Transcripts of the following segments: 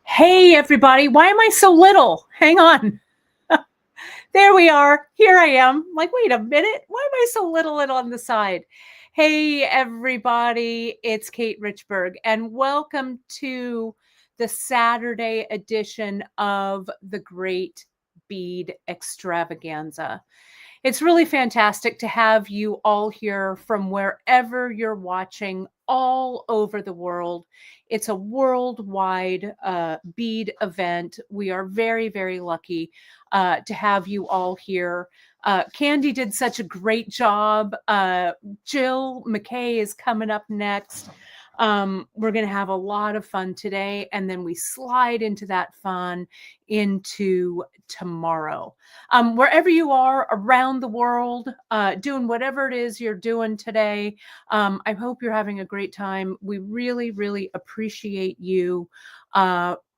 Hey, everybody. Why am I so little? Hang on. There we are. Here I am. Like, wait a minute. Why am I so little and on the side? Hey, everybody. It's Kate Richburg, and welcome to the Saturday edition of the Great Bead Extravaganza. It's really fantastic to have you all here from wherever you're watching all over the world. It's a worldwide bead event. We are very, very lucky to have you all here. Candy did such a great job. Jill McKay is coming up next. We're going to have a lot of fun today, and then we slide into that fun into tomorrow. Wherever you are around the world, doing whatever it is you're doing today, I hope you're having a great time. We really, really appreciate you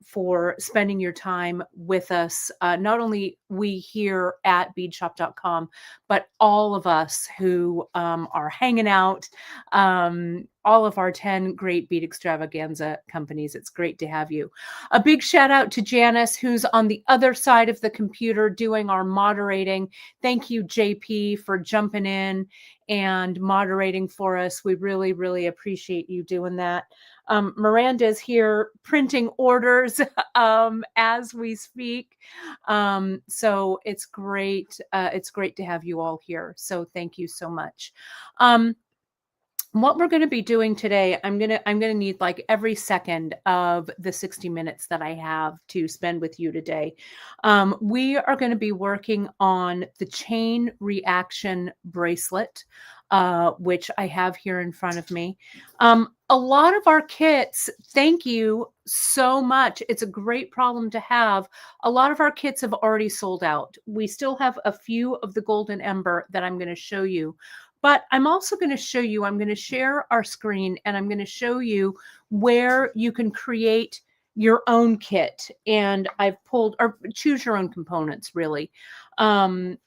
for spending your time with us. Not only we here at beadshop.com, but all of us who are hanging out, all of our 10 great bead extravaganza companies. It's great to have you. A big shout out to Janice, who's on the other side of the computer doing our moderating. Thank you, JP, for jumping in and moderating for us. We really, really appreciate you doing that. Miranda's here printing orders as we speak. So it's great. It's great to have you all here. So thank you so much. What we're going to be doing today, I'm going to need like every second of the 60 minutes that I have to spend with you today. We are going to be working on the chain reaction bracelet, which I have here in front of me. A lot of our kits, thank you so much. It's a great problem to have. A lot of our kits have already sold out. We still have a few of the golden ember that I'm going to show you. But I'm also going to show you, I'm going to share our screen, and I'm going to show you where you can create your own kit. And I've pulled, or choose your own components, really. And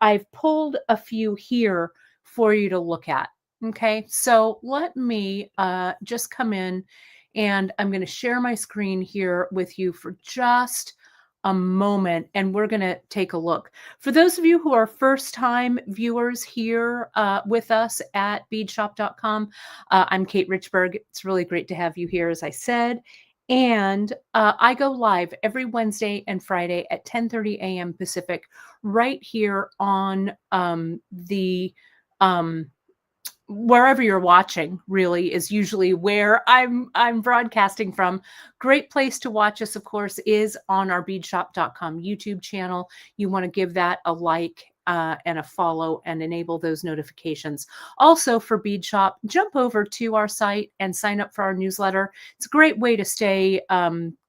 I've pulled a few here for you to look at. Okay, so let me just come in, and I'm going to share my screen here with you for just a moment, and we're going to take a look. For those of you who are first-time viewers here with us at beadshop.com, I'm Kate Richburg. It's really great to have you here, as I said. And I go live every Wednesday and Friday at 10:30 a.m. Pacific, right here on the wherever you're watching, really, is usually where I'm broadcasting from. Great place to watch us, of course, is on our beadshop.com YouTube channel. You want to give that a like and a follow and enable those notifications. Also, for Bead Shop, jump over to our site and sign up for our newsletter. It's a great way to stay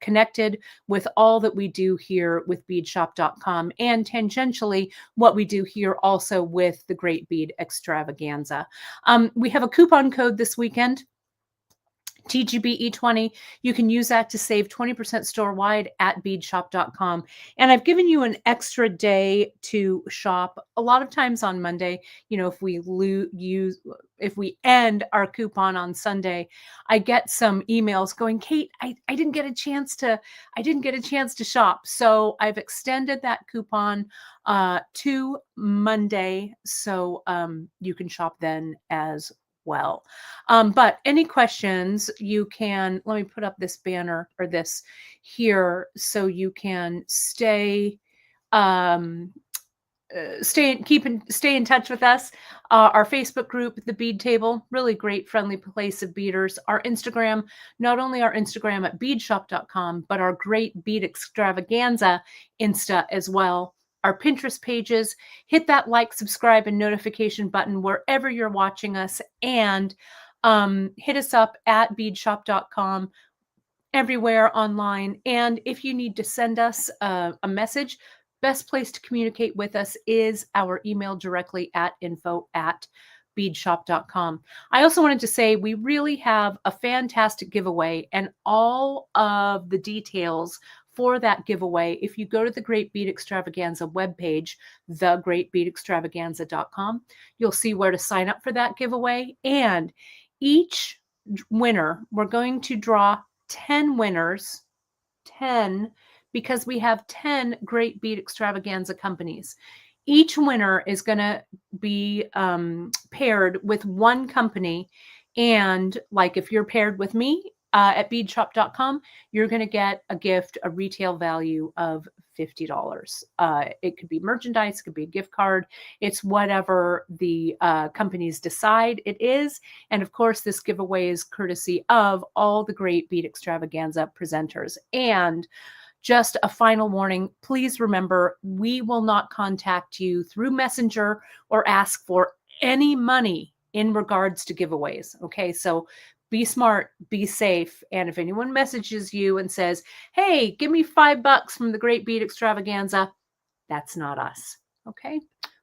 connected with all that we do here with beadshop.com, and tangentially what we do here also with the Great Bead Extravaganza. We have a coupon code this weekend, TGBE20. You can use that to save 20% store-wide at beadshop.com. And I've given you an extra day to shop. A lot of times on Monday, you know, if we end our coupon on Sunday, I get some emails going, Kate, I didn't get a chance to shop. So I've extended that coupon to Monday, so you can shop then as well. But any questions, you can, let me put up this banner or this here so you can stay in touch with us. Our Facebook group, the Bead Table, really great, friendly place of beaders. Our Instagram, not only our Instagram at beadshop.com, but our Great Bead Extravaganza Insta as well. Our Pinterest pages, hit that like, subscribe, and notification button wherever you're watching us, and hit us up at beadshop.com. everywhere online. And if you need to send us a message, best place to communicate with us is our email directly at info@beadshop.com. I also wanted to say we really have a fantastic giveaway, and all of the details for that giveaway, if you go to the Great Bead Extravaganza webpage, thegreatbeadextravaganza.com, you'll see where to sign up for that giveaway. And each winner, we're going to draw 10 winners, 10, because we have 10 Great Bead Extravaganza companies. Each winner is going to be paired with one company. And like if you're paired with me at beadshop.com, you're going to get a gift, a retail value of $50. It could be merchandise, it could be a gift card. It's whatever the companies decide it is. And of course, this giveaway is courtesy of all the Great Bead Extravaganza presenters. And just a final warning, please remember, we will not contact you through Messenger or ask for any money in regards to giveaways. Okay, so be smart, be safe. And if anyone messages you and says, hey, give me $5 from the Great Bead Extravaganza, that's not us. Okay,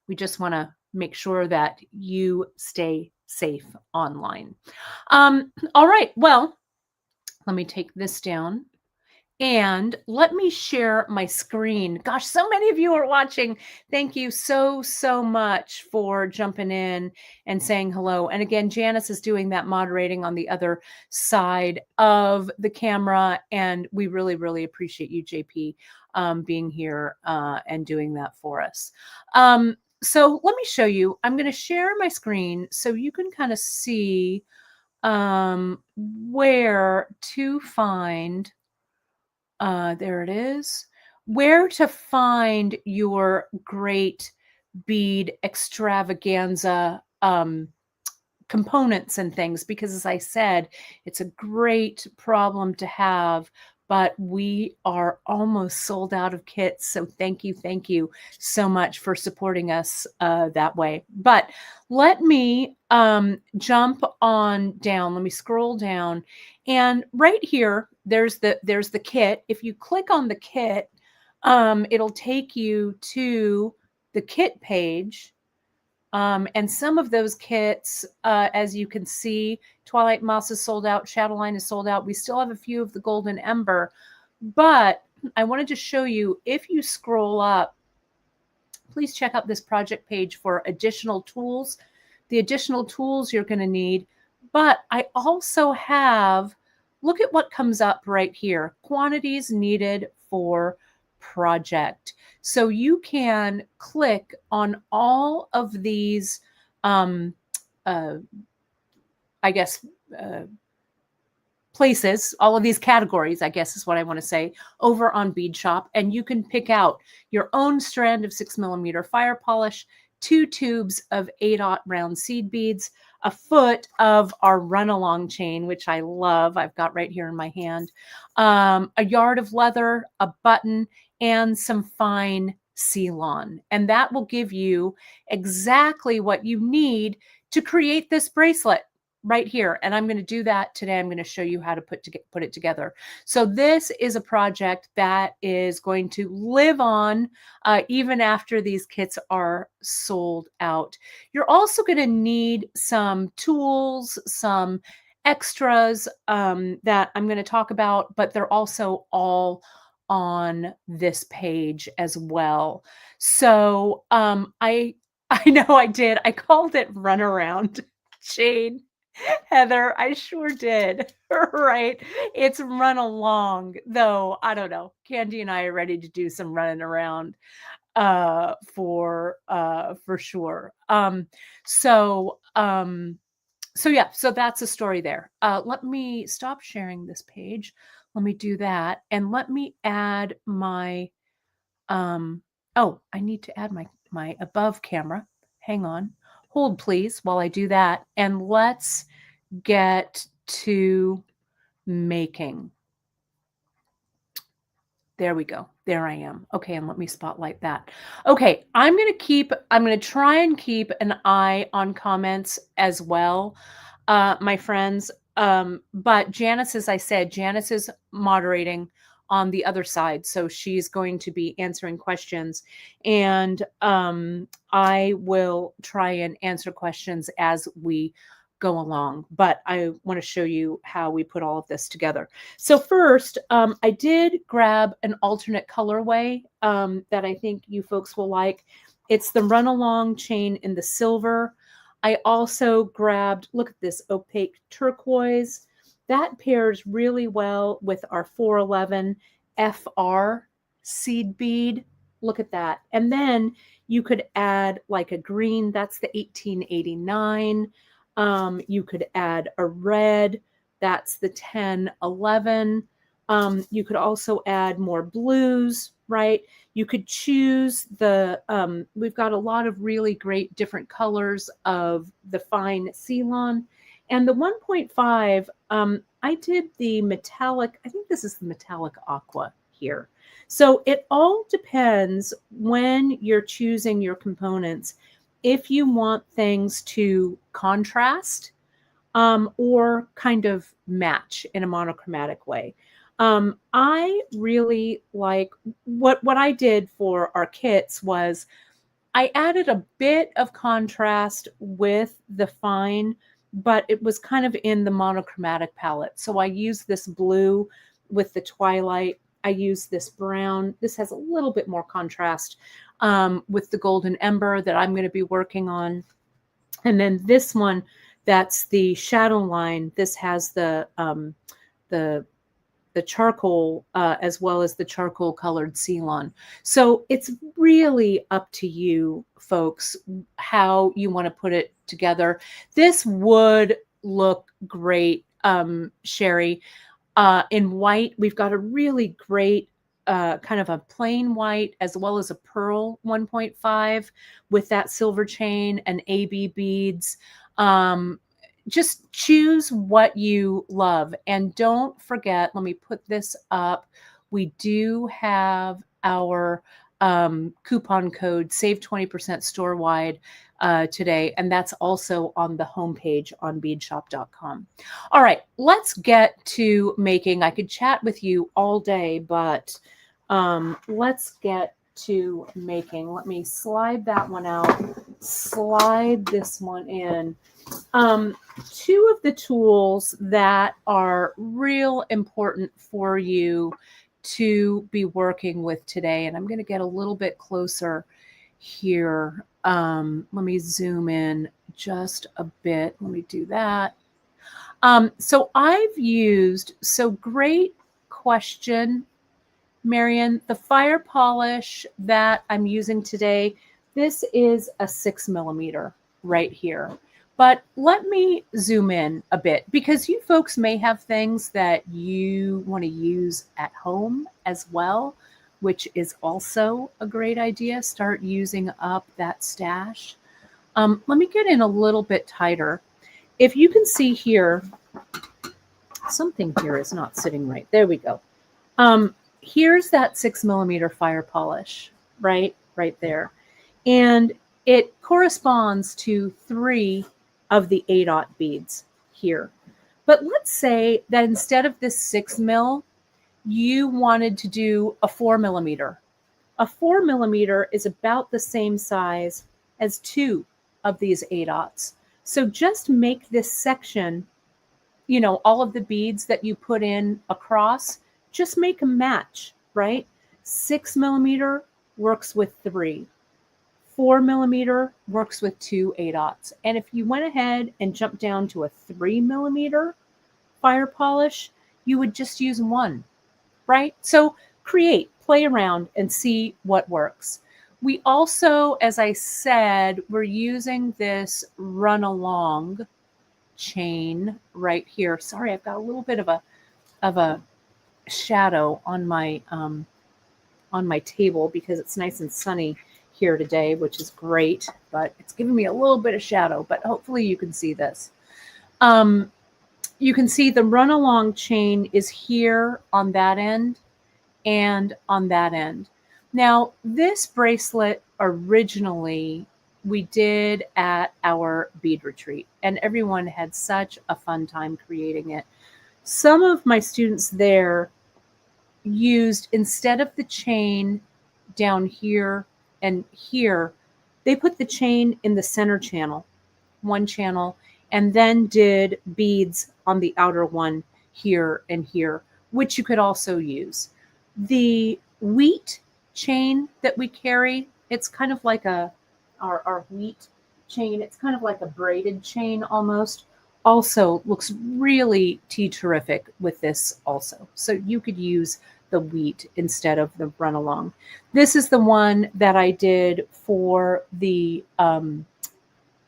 we just want to make sure that you stay safe online. All right, well, let me take this down. And let me share my screen. Gosh, so many of you are watching. Thank you so, so much for jumping in and saying hello. And again, Janice is doing that moderating on the other side of the camera. And we really, really appreciate you, JP, being here and doing that for us. So let me show you. I'm going to share my screen so you can kind of see where to find there it is. Where to find your Great Bead Extravaganza components and things, because as I said, it's a great problem to have, but we are almost sold out of kits. So thank you so much for supporting us that way. But let me jump on down. Let me scroll down. And right here, there's the kit. If you click on the kit, it'll take you to the kit page. And some of those kits, as you can see, Twilight Moss is sold out, Shadowline is sold out. We still have a few of the Golden Ember, but I wanted to show you, if you scroll up, please check out this project page for additional tools, the additional tools you're going to need. But I also have, look at what comes up right here, quantities needed for project. So you can click on all of these, places, all of these categories, I guess is what I want to say, over on Bead Shop, and you can pick out your own strand of 6mm fire polish, 2 tubes of 8/0 round seed beads, a foot of our run-along chain, which I love, I've got right here in my hand, a yard of leather, a button, and some fine Ceylon. And that will give you exactly what you need to create this bracelet right here. And I'm going to do that today. I'm going to show you how to put it together. So this is a project that is going to live on even after these kits are sold out. You're also going to need some tools, some extras that I'm going to talk about, but they're also all on this page as well. So I know I did. I called it runaround chain. Heather, I sure did. Right. It's run along, though. I don't know. Candy and I are ready to do some running around for sure. So yeah, so that's a story there. Let me stop sharing this page. Let me do that. And let me add my oh, I need to add my above camera. Hang on. Hold, please, while I do that. And let's get to making. There we go. There I am. Okay, and let me spotlight that. Okay, I'm going to try and keep an eye on comments as well, my friends. But Janice, as I said, Janice is moderating on the other side. So she's going to be answering questions, and I will try and answer questions as we go along. But I want to show you how we put all of this together. So first, I did grab an alternate colorway that I think you folks will like. It's the Run Along chain in the silver. I also grabbed, look at this opaque turquoise. That pairs really well with our 411 FR seed bead. Look at that. And then you could add like a green, that's the 1889. You could add a red, that's the 1011. You could also add more blues, right? You could choose the, we've got a lot of really great different colors of the fine Ceylon. And the 1.5, I did the metallic, I think this is the metallic aqua here. So it all depends when you're choosing your components, if you want things to contrast or kind of match in a monochromatic way. I really like what I did for our kits was I added a bit of contrast with the fine, but it was kind of in the monochromatic palette. So I used this blue with the twilight. I used this brown. This has a little bit more contrast with the golden ember that I'm going to be working on. And then this one, that's the shadow line. This has the charcoal as well as the charcoal colored Ceylon. So it's really up to you folks how you want to put it together. This would look great, Sherry, in white. We've got a really great kind of a plain white as well as a pearl 1.5 with that silver chain and AB beads. Just choose what you love. And don't forget, let me put this up. We do have our coupon code, save 20% store-wide today. And that's also on the homepage on beadshop.com. All right, let's get to making. I could chat with you all day, but let's get to making. Let me slide that one out, slide this one in. Two of the tools that are real important for you to be working with today, and I'm going to get a little bit closer here. Let me zoom in just a bit. Let me do that. So I've used, so great question, Marion, the fire polish that I'm using today, this is a 6mm right here. But let me zoom in a bit because you folks may have things that you want to use at home as well, which is also a great idea. Start using up that stash. Let me get in a little bit tighter. If you can see here, something here is not sitting right. There we go. Here's that 6mm fire polish, right there. And it corresponds to 3 of the 8/0 beads here. But let's say that instead of this 6mm, you wanted to do a 4mm. A 4mm is about the same size as 2 of these 8/0s. So just make this section, you know, all of the beads that you put in across, just make a match, right? 6mm works with 3. 4mm works with 2 8/0s. And if you went ahead and jumped down to a 3mm fire polish, you would just use 1, right? So create, play around, and see what works. We also, as I said, we're using this Run Along chain right here. Sorry, I've got a little bit of a shadow on my table because it's nice and sunny here today, which is great, but it's giving me a little bit of shadow, but hopefully you can see this. You can see the Run Along chain is here on that end and on that end. Now, this bracelet originally we did at our bead retreat, and everyone had such a fun time creating it. Some of my students there used, instead of the chain down here and here, they put the chain in the center channel, one channel, and then did beads on the outer one here and here, which you could also use. The wheat chain that we carry, it's kind of like our wheat chain, it's kind of like a braided chain almost. Also looks really terrific with this also. So you could use the wheat instead of the run along. This is the one that I did for the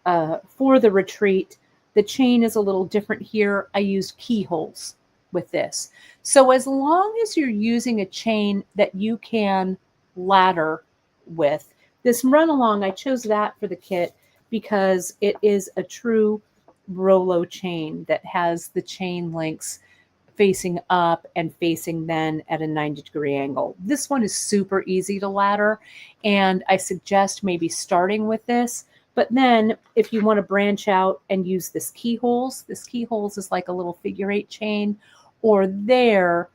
retreat. The chain is a little different here. I used keyholes with this. So as long as you're using a chain that you can ladder with, this run along, I chose that for the kit because it is a true Rolo chain that has the chain links facing up and facing then at a 90-degree angle. This one is super easy to ladder, and I suggest maybe starting with this. But then if you want to branch out and use this keyholes is like a little figure 8 chain, or there,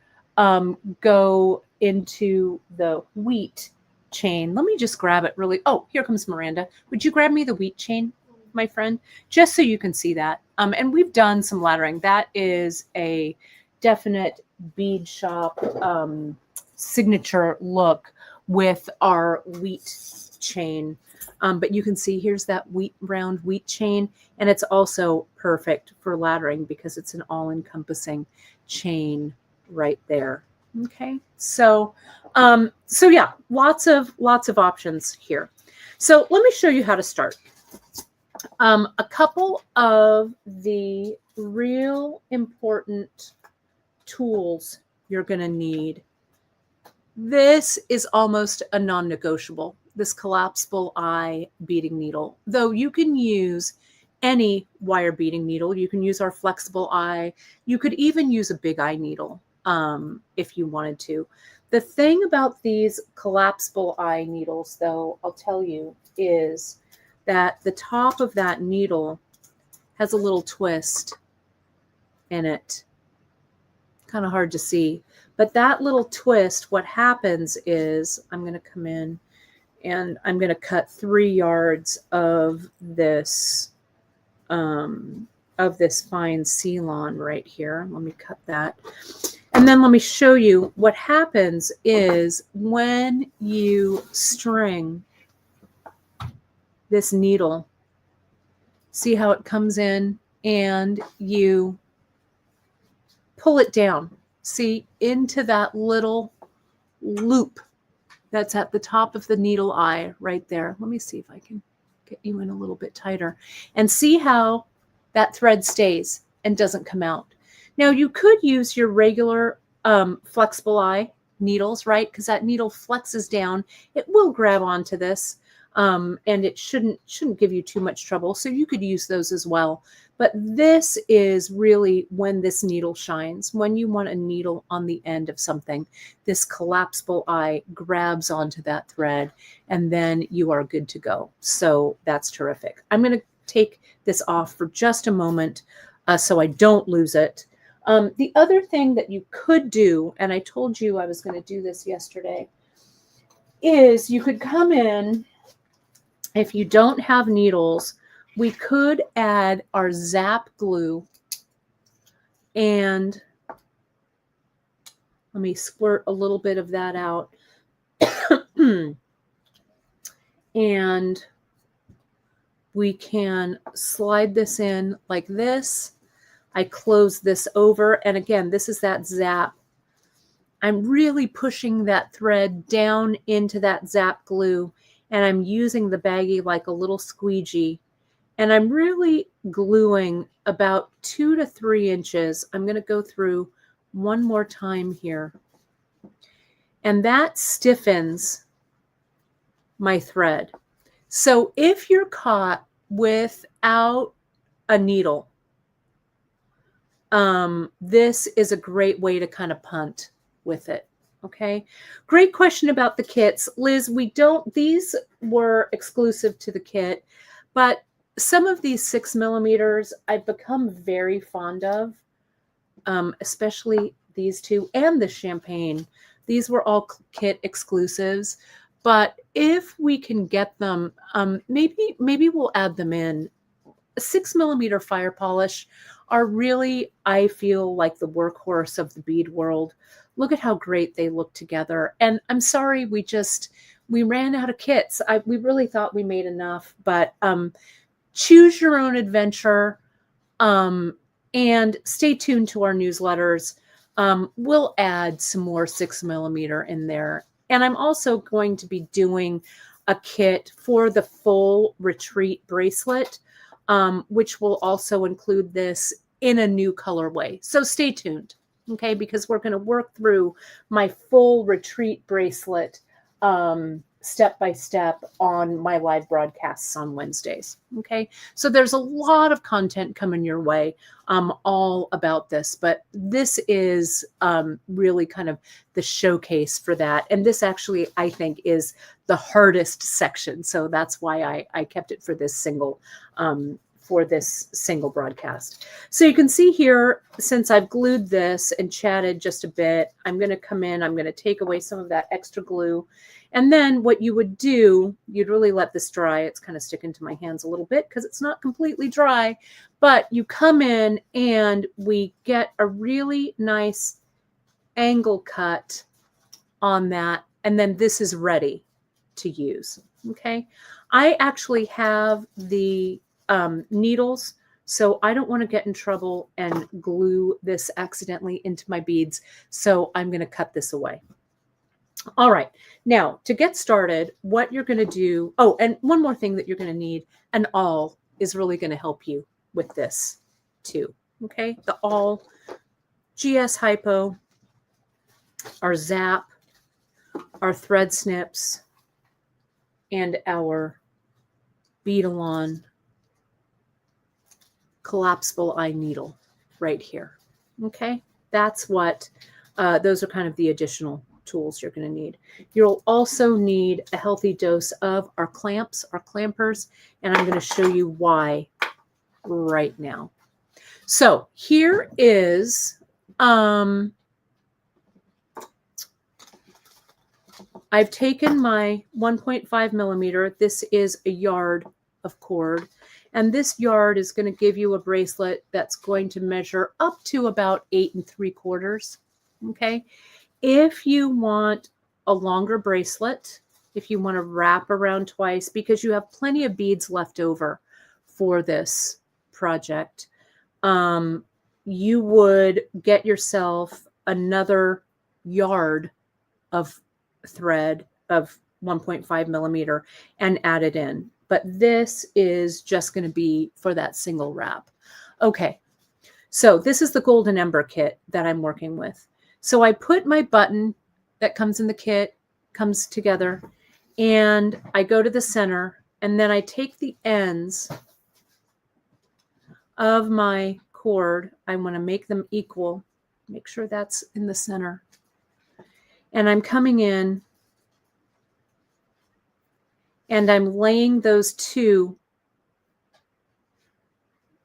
go into the wheat chain. Let me just grab it really. Oh, here comes Miranda. Would you grab me the wheat chain, my friend, just so you can see that? And we've done some laddering. That is a definite bead shop signature look with our wheat chain. But you can see here's that round wheat chain, and it's also perfect for laddering because it's an all-encompassing chain right there. Okay, so yeah, lots of options here. So let me show you how to start. A couple of the real important tools you're going to need. This is almost a non-negotiable, this collapsible eye beading needle, though you can use any wire beading needle. You can use our flexible eye. You could even use a big eye needle if you wanted to. The thing about these collapsible eye needles, though, I'll tell you, is that the top of that needle has a little twist in it. Kind of hard to see, but that little twist, what happens is I'm going to come in and I'm going to cut 3 yards of this fine Ceylon right here. Let me cut that. And then let me show you what happens is when you string this needle, see how it comes in and you pull it down, see, into that little loop that's at the top of the needle eye right there. Let me see if I can get you in a little bit tighter and see how that thread stays and doesn't come out. Now you could use your regular flexible eye needles, right? Because that needle flexes down. It will grab onto this and it shouldn't give you too much trouble. So you could use those as well. But this is really when this needle shines. When you want a needle on the end of something, this collapsible eye grabs onto that thread and then you are good to go. So that's terrific. I'm going to take this off for just a moment so I don't lose it. The other thing that you could do, and I told you I was going to do this yesterday, is you could come in, if you don't have needles, we could add our zap glue, and let me squirt a little bit of that out. And we can slide this in like this. I close this over, and again, this is that zap. I'm really pushing that thread down into that zap glue, and I'm using the baggie like a little squeegee. And I'm really gluing about 2 to 3 inches. I'm going to go through one more time here. And that stiffens my thread. So if you're caught without a needle, this is a great way to kind of punt with it. Okay. Great question about the kits. Liz, these were exclusive to the kit, but some of these 6mm I've become very fond of, especially these two and the champagne. These were all kit exclusives, but if we can get them, maybe we'll add them in. 6mm fire polish are really, I feel, like the workhorse of the bead world. Look at how great they look together. And I'm sorry, we ran out of kits. We really thought we made enough, but choose your own adventure, and stay tuned to our newsletters. We'll add some more 6mm in there. And I'm also going to be doing a kit for the full retreat bracelet, which will also include this in a new colorway. So stay tuned, okay? Because we're going to work through my full retreat bracelet step by step on my live broadcasts on Wednesdays, okay? So there's a lot of content coming your way all about this, but this is really kind of the showcase for that. And this actually, I think, is the hardest section. So that's why I kept it for this single broadcast. So you can see here, since I've glued this and chatted just a bit, I'm going to come in, I'm going to take away some of that extra glue. And then what you would do, you'd really let this dry. It's kind of sticking to my hands a little bit because it's not completely dry, but you come in and we get a really nice angle cut on that. And then this is ready to use. Okay. I actually have the needles, so I don't want to get in trouble and glue this accidentally into my beads. So I'm going to cut this away. All right. Now, to get started, what you're going to do, oh, and one more thing that you're going to need, an awl is really going to help you with this too. Okay. The awl, GS Hypo, our Zap, our thread snips, and our Bead-A-Lon collapsible eye needle right here. Okay. That's what, those are kind of the additional tools you're going to need. You'll also need a healthy dose of our clamps, our clampers, and I'm going to show you why right now. So here is, I've taken my 1.5mm. This is a yard of cord, and this yard is going to give you a bracelet that's going to measure up to about 8 3/4. Okay. If you want a longer bracelet, if you want to wrap around twice, because you have plenty of beads left over for this project, you would get yourself another yard of thread of 1.5mm and add it in. But this is just going to be for that single wrap. Okay, so this is the Golden Ember kit that I'm working with. So I put my button that comes in the kit, comes together, and I go to the center, and then I take the ends of my cord. I want to make them equal. Make sure that's in the center. And I'm coming in, and I'm laying those two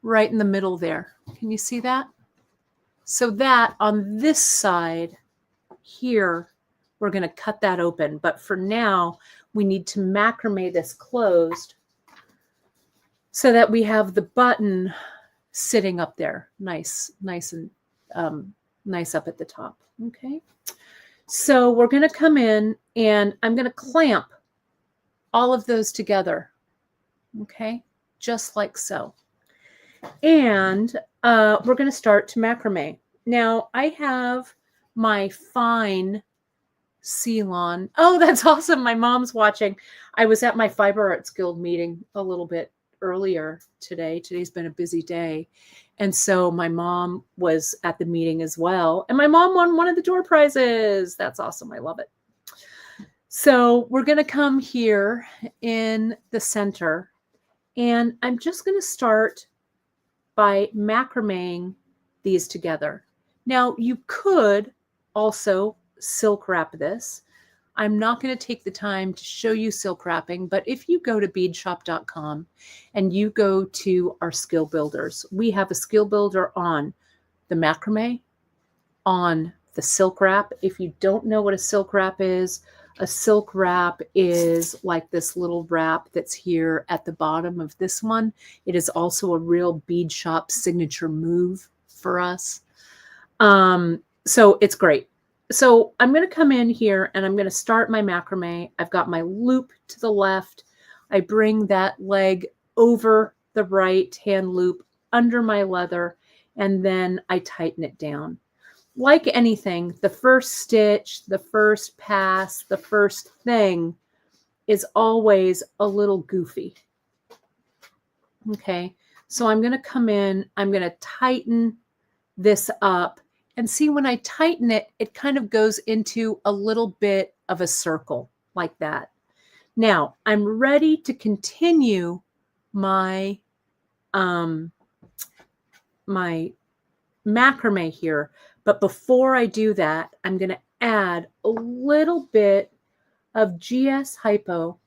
right in the middle there. Can you see that? So that on this side here, we're going to cut that open. But for now, we need to macrame this closed so that we have the button sitting up there, nice and nice up at the top. Okay. So we're going to come in and I'm going to clamp all of those together. Okay. Just like so. And we're going to start to macrame. Now I have my fine Ceylon. Oh, that's awesome. My mom's watching. I was at my Fiber Arts Guild meeting a little bit earlier today. Today's been a busy day. And so my mom was at the meeting as well. And my mom won one of the door prizes. That's awesome. I love it. So we're going to come here in the center. And I'm just going to start by macrameing these together. Now you could also silk wrap this. I'm not going to take the time to show you silk wrapping, but if you go to beadshop.com and you go to our skill builders, we have a skill builder on the macrame, on the silk wrap. If you don't know what a silk wrap is like this little wrap that's here at the bottom of this one. It is also a real bead shop signature move for us. So it's great. So I'm going to come in here and I'm going to start my macrame. I've got my loop to the left. I bring that leg over the right hand loop under my leather, and then I tighten it down. Like anything, the first stitch, the first pass, the first thing is always a little goofy. Okay, so I'm going to come in, I'm going to tighten this up. And see, when I tighten it, it kind of goes into a little bit of a circle like that. Now, I'm ready to continue my, my macrame here. But before I do that, I'm going to add a little bit of GS Hypo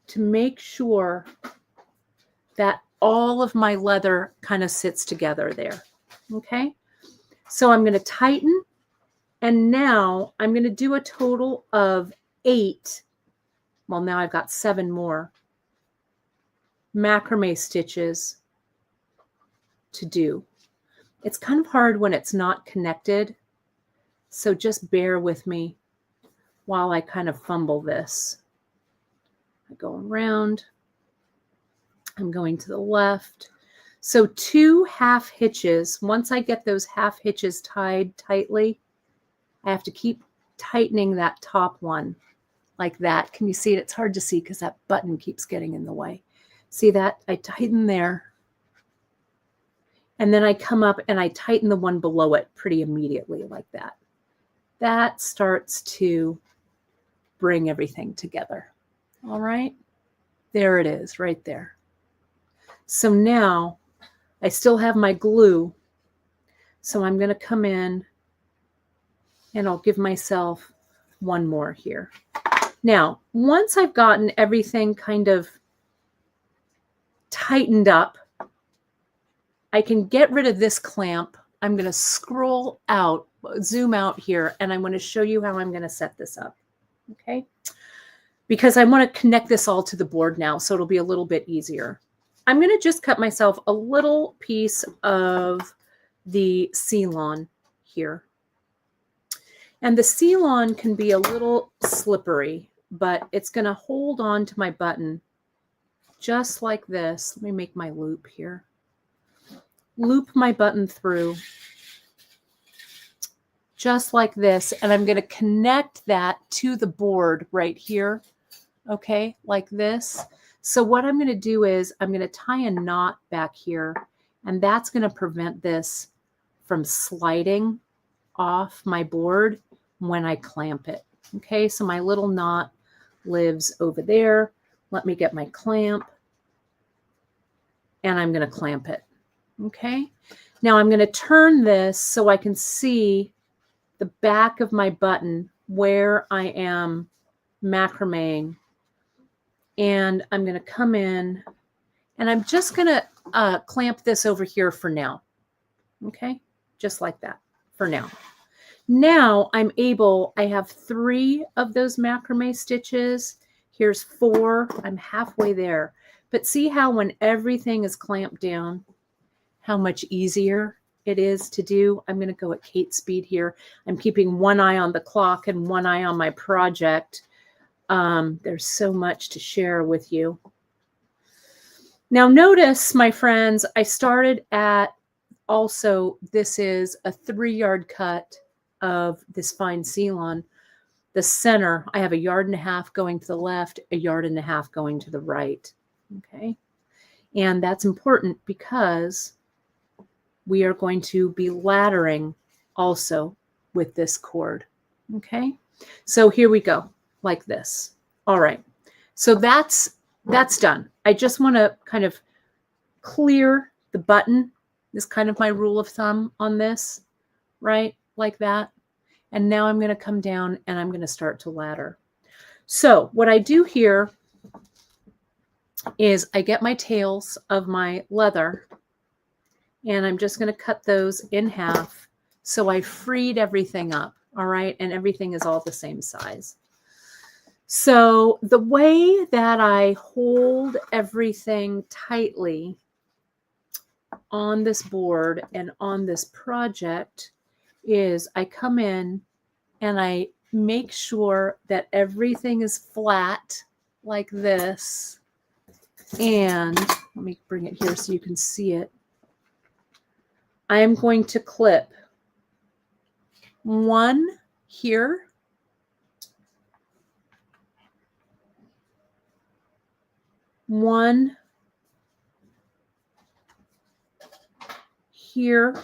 to make sure that all of my leather kind of sits together there. Okay, so I'm going to tighten, and now I'm going to do a total of 8. Well, now I've got 7 more macrame stitches to do. It's kind of hard when it's not connected, so just bear with me while I kind of fumble this. I go around, I'm going to the left. So 2 half hitches. Once I get those half hitches tied tightly, I have to keep tightening that top one like that. Can you see it? It's hard to see because that button keeps getting in the way. See that? I tighten there. And then I come up and I tighten the one below it pretty immediately like that. That starts to bring everything together. All right. There it is right there. So now I still have my glue, so I'm going to come in and I'll give myself one more here. Now, once I've gotten everything kind of tightened up, I can get rid of this clamp. I'm going to scroll out, zoom out here, and I'm going to show you how I'm going to set this up, okay? Because I want to connect this all to the board now, so it'll be a little bit easier. I'm going to just cut myself a little piece of the Ceylon here. And the Ceylon can be a little slippery, but it's going to hold on to my button just like this. Let me make my loop here. Loop my button through just like this. And I'm going to connect that to the board right here. Okay, like this. So what I'm going to do is I'm going to tie a knot back here, and that's going to prevent this from sliding off my board when I clamp it. Okay, so my little knot lives over there. Let me get my clamp, and I'm going to clamp it. Okay, now I'm going to turn this so I can see the back of my button where I am macrameing. And I'm going to come in and I'm just going to clamp this over here for now. Okay, just like that for now. Now I have 3 of those macrame stitches. Here's 4. I'm halfway there. But see how when everything is clamped down, how much easier it is to do? I'm going to go at Kate speed here. I'm keeping one eye on the clock and one eye on my project. There's so much to share with you. Now notice, my friends, I started at also, this is a 3-yard cut of this fine Ceylon. The center, I have 1.5 yards going to the left, 1.5 yards going to the right. Okay. And that's important because we are going to be laddering also with this cord. Okay. So here we go. Like this. All right. So that's done. I just want to kind of clear the button. This is kind of my rule of thumb on this, right? like that. And now I'm going to come down and I'm going to start to ladder. So what I do here is I get my tails of my leather and I'm just going to cut those in half. So I freed everything up. All right. And everything is all the same size. So the way that I hold everything tightly on this board and on this project is I come in and I make sure that everything is flat like this. And let me bring it here so you can see it. I am going to clip one here, one here,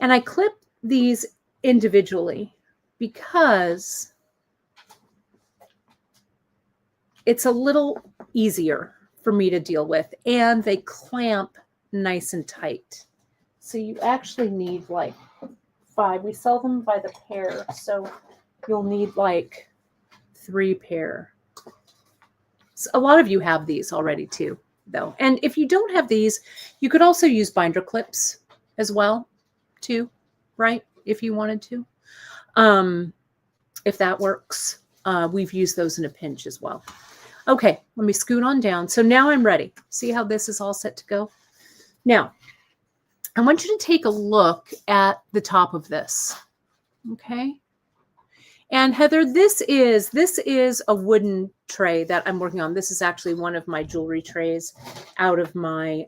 and I clip these individually because it's a little easier for me to deal with, and they clamp nice and tight. So you actually need like 5. We sell them by the pair, so you'll need like 3 pair. So a lot of you have these already too, though. And if you don't have these, you could also use binder clips as well, too, right? If you wanted to. If that works. We've used those in a pinch as well. Okay, let me scoot on down. So now I'm ready. See how this is all set to go? Now, I want you to take a look at the top of this. Okay. And Heather, this is a wooden tray that I'm working on. This is actually one of my jewelry trays out of my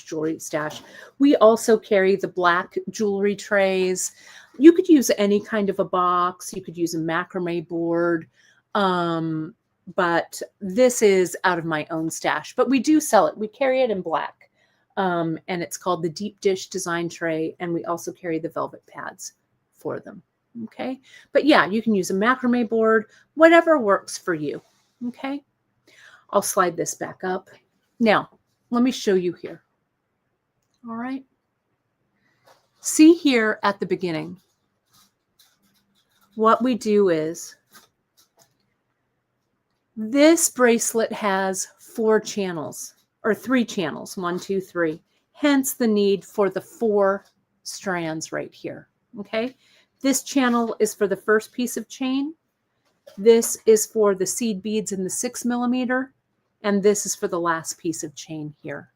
jewelry stash. We also carry the black jewelry trays. You could use any kind of a box. You could use a macrame board. But this is out of my own stash. But we do sell it. We carry it in black. And it's called the Deep Dish Design Tray. And we also carry the velvet pads for them. Okay. But yeah, you can use a macrame board, whatever works for you. Okay. I'll slide this back up. Now, let me show you here. All right. See here at the beginning, what we do is this bracelet has 4 channels. Or 3 channels, 1, 2, 3. Hence the need for the 4 strands right here. Okay. This channel is for the first piece of chain. This is for the seed beads in the 6 millimeter. And this is for the last piece of chain here.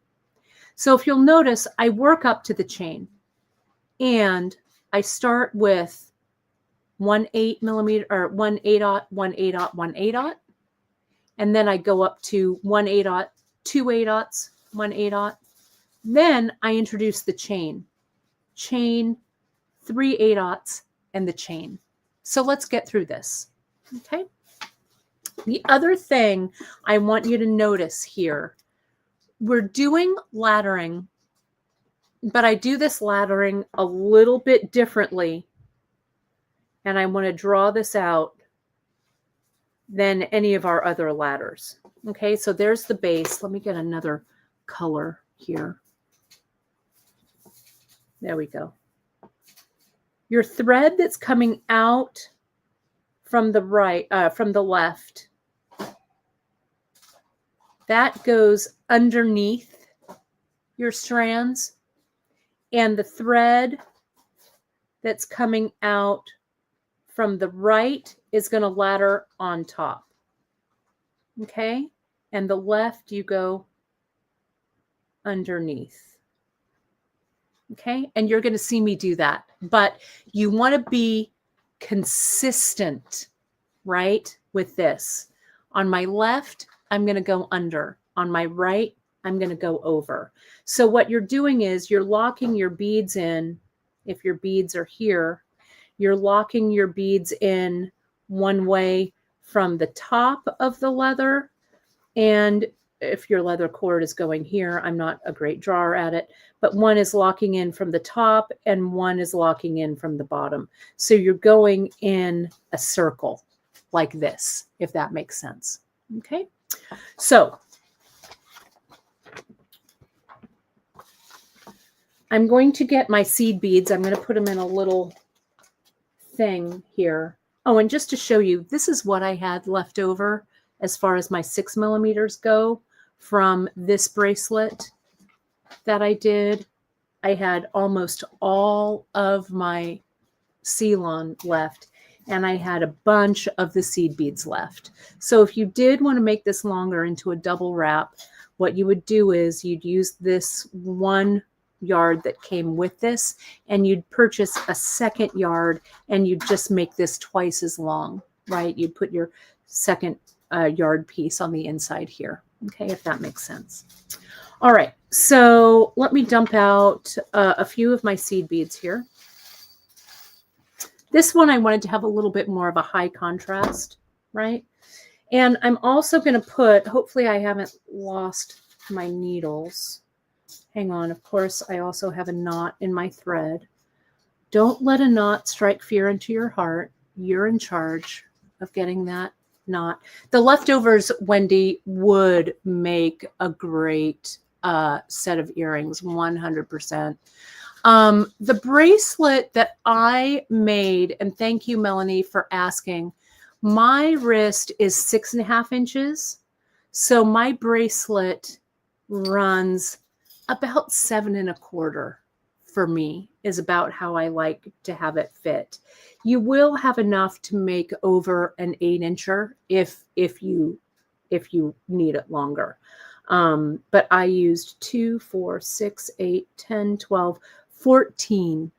So if you'll notice, I work up to the chain and I start with 1/8 millimeter or 1/8/0, 1/8/0, 1/8/0. And then I go up to 1/8/0, 2/8/0, 1/8/0. Then I introduce the chain, 3/8/0, and the chain. So let's get through this. Okay. The other thing I want you to notice here, we're doing laddering, but I do this laddering a little bit differently. And I want to draw this out than any of our other ladders. Okay, so there's the base. Let me get another color here. There we go. Your thread that's coming out from the right, from the left, that goes underneath your strands, and the thread that's coming out from the right is going to ladder on top. Okay, and the left you go underneath. Okay, and you're going to see me do that, but you want to be consistent, right, with this. On my left, I'm going to go under. On my right, I'm going to go over. So what you're doing is you're locking your beads in. If your beads are here, you're locking your beads in one way from the top of the leather. And if your leather cord is going here, I'm not a great drawer at it, but one is locking in from the top and one is locking in from the bottom. So you're going in a circle like this, if that makes sense. Okay. So I'm going to get my seed beads. I'm going to put them in a little thing here. Oh, and just to show you, this is what I had left over as far as my 6 millimeters go from this bracelet that I did. I had almost all of my Ceylon left, and I had a bunch of the seed beads left. So if you did want to make this longer into a double wrap, what you would do is you'd use this 1 yard that came with this, and you'd purchase a 2nd yard, and you'd just make this twice as long, right? You'd put your 2nd yard piece on the inside here, okay, if that makes sense. All right, so let me dump out a few of my seed beads here. This one I wanted to have a little bit more of a high contrast, right? And I'm also going to put, hopefully I haven't lost my needles. Hang on, of course, I also have a knot in my thread. Don't let a knot strike fear into your heart. You're in charge of getting that knot. The leftovers, Wendy, would make a great set of earrings, 100%. The bracelet that I made, and thank you, Melanie, for asking, my wrist is 6.5 inches. So my bracelet runs about 7.25 for me, is about how I like to have it fit. You will have enough to make over an 8-incher if you need it longer. But I used 2, 4, 6, 8, 10, 12, 14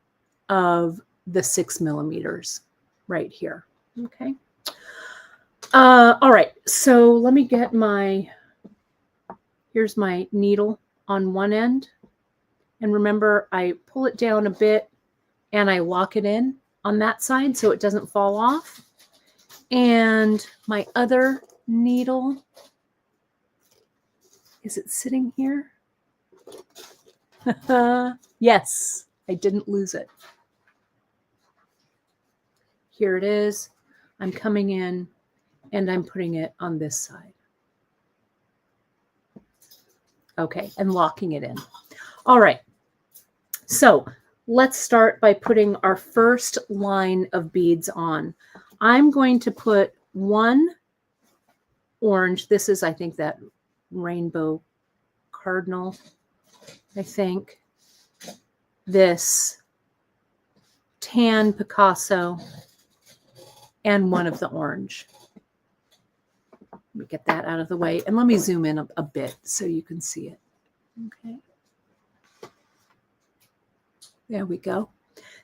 of the 6 millimeters right here. Okay. All right. So let me get here's my needle on one end. And remember, I pull it down a bit and I lock it in on that side so it doesn't fall off. And my other needle, is it sitting here? Yes, I didn't lose it. Here it is. I'm coming in and I'm putting it on this side. Okay, and locking it in. All right, so let's start by putting our first line of beads on. I'm going to put 1 orange. This is, I think, that rainbow cardinal, I think. This tan Picasso, and 1 of the orange. Let me get that out of the way, and let me zoom in a bit so you can see it. Okay. There we go.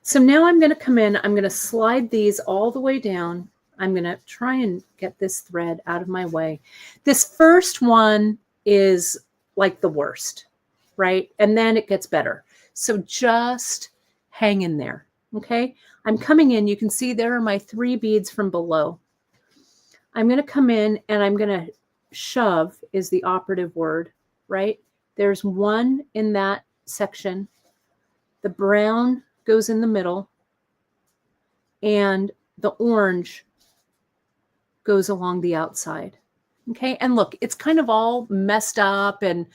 So now I'm going to come in. I'm going to slide these all the way down. I'm going to try and get this thread out of my way. This first one is like the worst, right? And then it gets better. So just hang in there, okay? I'm coming in. You can see there are my 3 beads from below. I'm going to come in and I'm going to shove is the operative word, right? There's 1 in that section. The brown goes in the middle and the orange goes along the outside. Okay. And look, it's kind of all messed up and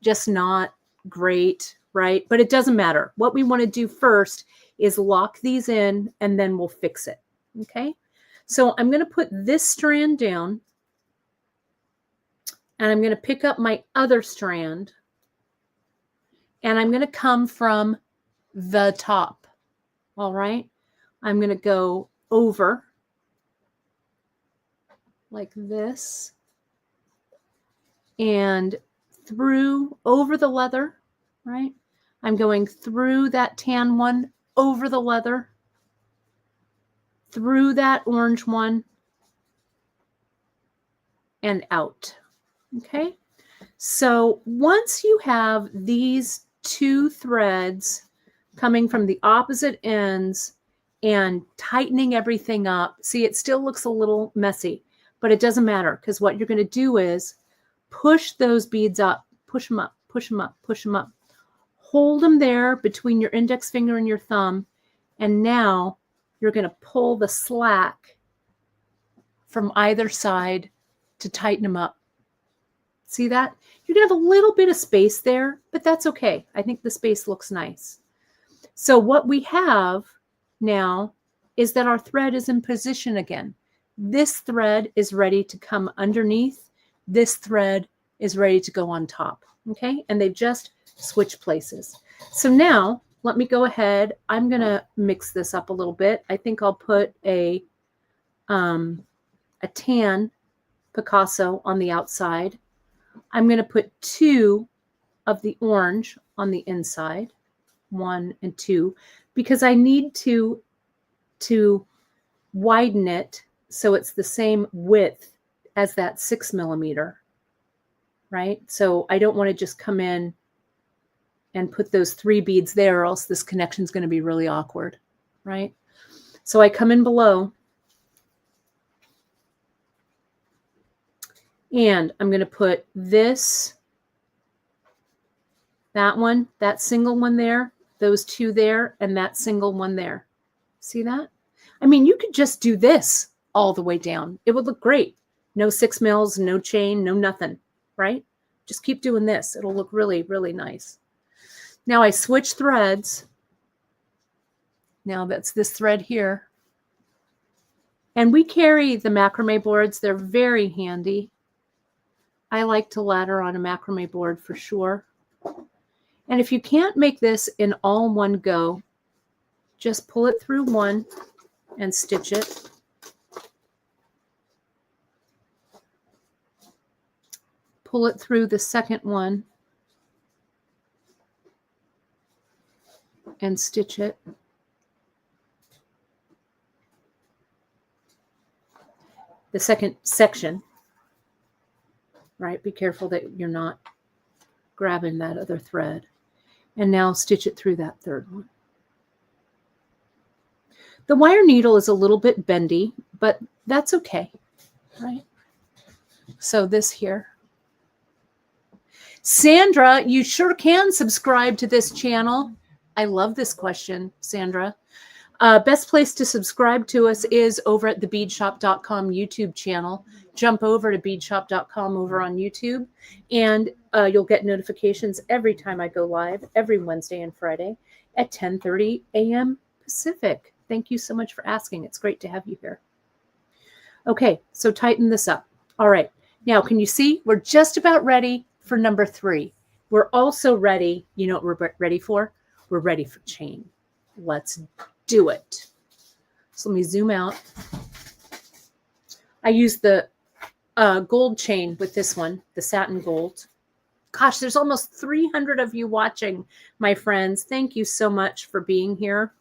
just not great, right? But it doesn't matter. What we want to do first is lock these in and then we'll fix it. Okay. So I'm going to put this strand down and I'm going to pick up my other strand and I'm going to come from the top. All right. I'm going to go over like this and through over the leather, right? I'm going through that tan one, over the leather, through that orange one, and out. Okay. So once you have these 2 threads coming from the opposite ends and tightening everything up, see, it still looks a little messy, but it doesn't matter because what you're going to do is push those beads up, push them up, push them up, push them up. Hold them there between your index finger and your thumb. And now you're going to pull the slack from either side to tighten them up. See that? You're going to have a little bit of space there, but that's okay. I think the space looks nice. So what we have now is that our thread is in position again. This thread is ready to come underneath. This thread is ready to go on top. Okay, and they just switch places. So now let me go ahead. I'm going to mix this up a little bit. I think I'll put a tan Picasso on the outside. I'm going to put 2 of the orange on the inside, 1 and 2, because I need to widen it so it's the same width as that 6 millimeter, right? So I don't want to just come in and put those 3 beads there, or else this connection is going to be really awkward, right? So I come in below, and I'm going to put this, that one, that single one there, those 2 there, and that single one there. See that? I mean, you could just do this all the way down. It would look great. No 6 mils, no chain, no nothing, right? Just keep doing this. It'll look really, really nice. Now I switch threads. Now that's this thread here. And we carry the macrame boards. They're very handy. I like to ladder on a macrame board for sure. And if you can't make this in all one go, just pull it through one and stitch it. Pull it through the second one and stitch it. The second section, right? Be careful that you're not grabbing that other thread. And now stitch it through that third one. The wire needle is a little bit bendy, but that's okay, right? So this here. Sandra, you sure can subscribe to this channel. I love this question, Sandra. Best place to subscribe to us is over at the beadshop.com YouTube channel. Jump over to beadshop.com over on YouTube, and you'll get notifications every time I go live, every Wednesday and Friday at 10:30 a.m. Pacific. Thank you so much for asking. It's great to have you here. Okay, so tighten this up. All right. Now, can you see? We're just about ready for number 3. We're also ready. You know what we're ready for? We're ready for chain. Let's do it. So let me zoom out. I use the gold chain with this one, the satin gold. Gosh, there's almost 300 of you watching, my friends. Thank you so much for being here,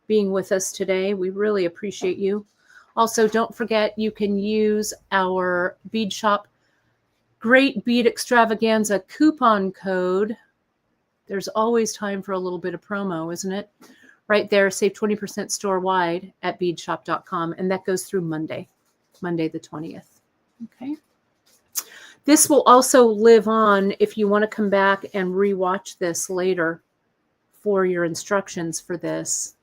being with us today. We really appreciate you. Also, don't forget, you can use our Bead Shop Great Bead Extravaganza coupon code. There's always time for a little bit of promo, isn't it? Right there, save 20% store-wide at beadshop.com, and that goes through Monday the 20th. Okay. This will also live on if you want to come back and rewatch this later for your instructions for this.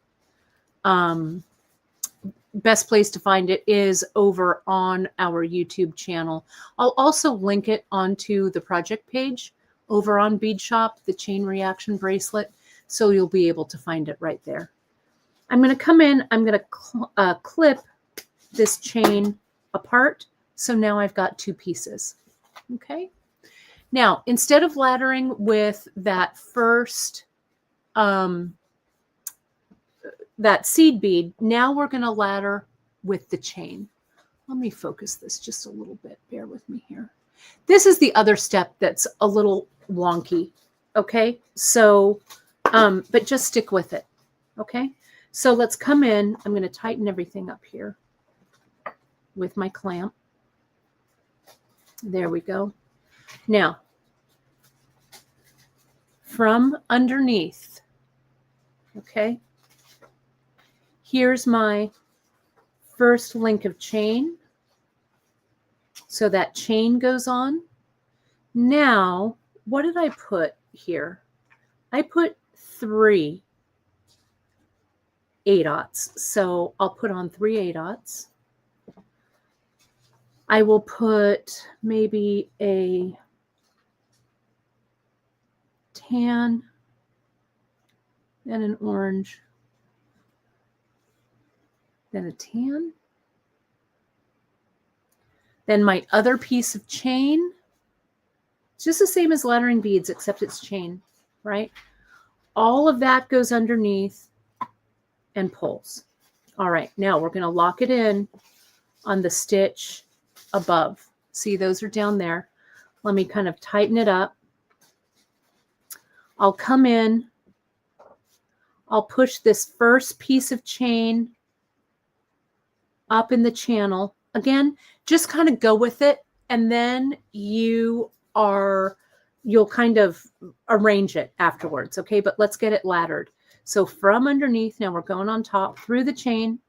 Best place to find it is over on our YouTube channel. I'll also link it onto the project page over on Bead Shop, the chain reaction bracelet, so you'll be able to find it right there. I'm going to come in, I'm going to clip this chain apart. So now I've got 2 pieces. Okay. Now, instead of laddering with that first, that seed bead, now we're going to ladder with the chain. Let me focus this just a little bit. Bear with me here. This is the other step that's a little wonky. Okay. So, but just stick with it. Okay. So let's come in. I'm going to tighten everything up here with my clamp. There we go. Now, from underneath, okay, here's my first link of chain. So that chain goes on. Now, what did I put here? I put 3 8/0. So I'll put on 3 8/0. I will put maybe a tan, then an orange, then a tan. Then my other piece of chain, it's just the same as lettering beads, except it's chain, right? All of that goes underneath and pulls. All right, now we're going to lock it in on the stitch above. See, those are down there. Let me kind of tighten it up. I'll come in. I'll push this first piece of chain up in the channel. Again, just kind of go with it, and then you'll kind of arrange it afterwards, okay? But let's get it laddered. So from underneath, now we're going on top through the chain.